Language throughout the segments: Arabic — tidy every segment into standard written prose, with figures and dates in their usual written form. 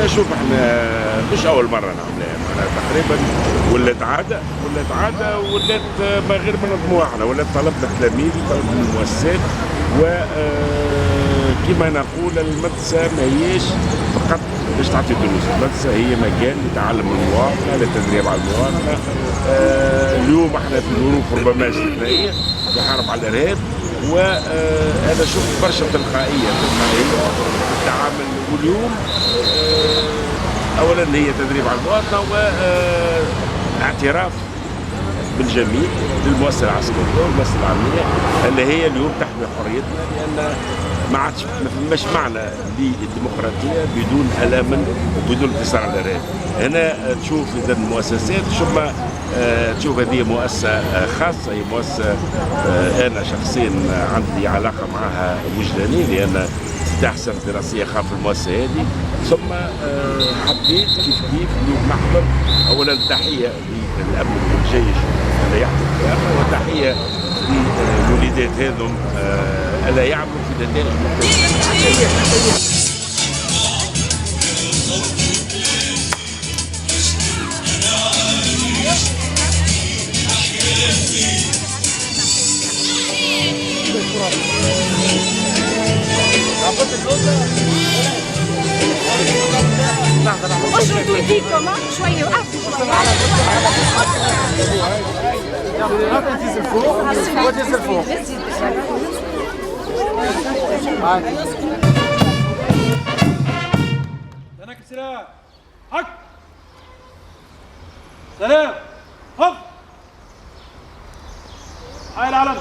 شوف احنا مش اول مره نعملها، معناها تقريبا ولات عاده ولات ما غير من طموحنا، ولات طلبنا تلاميذ وطلبنا من المؤسسات. و كما نقول المدرسه ما هيش فقط باش تعطي دروس، المدرسه هي مكان لتعلم المواطنه، للتدريب على المواطنه. اليوم احنا في ظروف ربما استثنائيه نحارب على الارهاب، وانا شفت برشا تلقائيه في التعامل. واليوم اولا هي تدريب على المواطنه واعتراف بالجميع للمؤسسه العسكريه والمؤسسه العاميه اللي هي اليوم تحمي حريتنا، لان ما فماش معنى للديمقراطيه بدون الاما وبدون انتصار على الارهاب. هنا تشوف اذا المؤسسات ثم تشوف هذه مؤسسه خاصه، هي مؤسسه انا شخصيا عندي علاقه معها وجدانيه، لان افتتاح سنه دراسيه خاف المؤسسه هذه. ثم حبيت كيف اليوم نحضر اولا تحيه للامن والجيش اللي يحضر فيها، وتحيه للوليدات هذم الا يعملوا في نتائج مختلفه. اشرطوا ايديكم شويه، وقفوا شويه. تنزل فوق وتنزل فوق. هناك سلام حق سلام حق هاي العلم.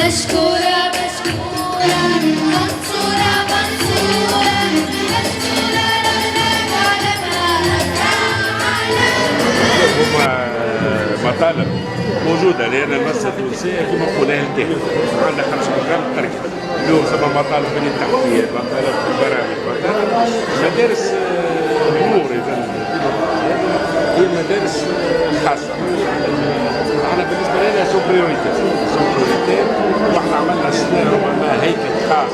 مشكورة مشكورة منصورة منصورة مشكورة لك على هما مطالب موجوده لان المؤسسه التونسيه كما قلنا الكهف عندها 5 برامج تركب اليوم ثم مطالب بنية تحتيه، مطالب برامج، مطالب مدارس الامور اذا هي مدارس خاصه. احنا بالنسبه لنا سو بريوريتي واحنا عملنا سنه ربما هيكل خاص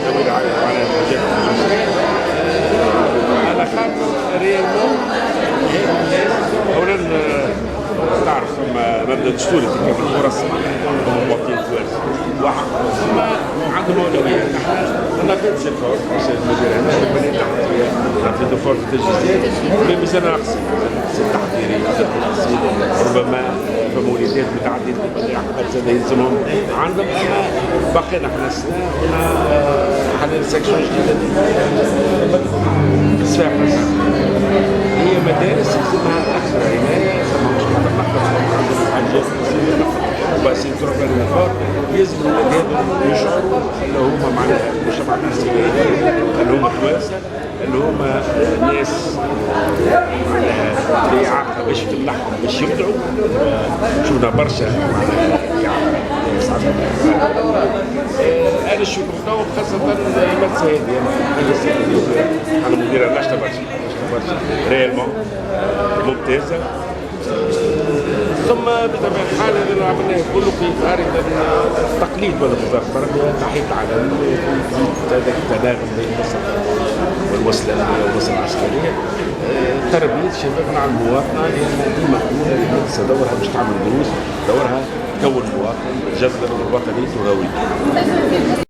ندور على الحاجات على خاطر ريالمون اولا تعرف مبدا دستوري تكافؤ الفرص المواطنين التوانسه وحق ثم عندهم اولويات. احنا في السيكور في المدير هنا في البنيه التحتيه في دفور التجهيزات مازال ناقصين التحضيري ربما فموليدات متعدده الحاجات زاد يلزمهم عندهم اما بقينا احنا السنه هنا حاليا سكشن جديده في السفاح هي مدارس يلزمها اكثر عنايه كما مش نقدر عندهم حاجات بس يترك النفاق يلزم الاولاد يشعروا اللي هم معناها المجتمع الاسلامي اللي هم توانسه اللي هم ناس معناها بإعاقة باش تمنحهم باش يبدعوا. شفنا برشا انا الشكر تو خاصة المدرسة هذه انا مدير النشطة برشا ريالمون ممتازة. ثم بطبيعة الحال اللي عملناه كله في اطار التقليد ولا وزارة التربية تحقيق العالم هذاك التناغم بين والوصلة والوصلة العسكرية تربية شبابنا على المواطنة لأن ديما نقول المدرسة دورها باش تعمل دروس، دورها تكون مواطن جذب الوطني وهويته.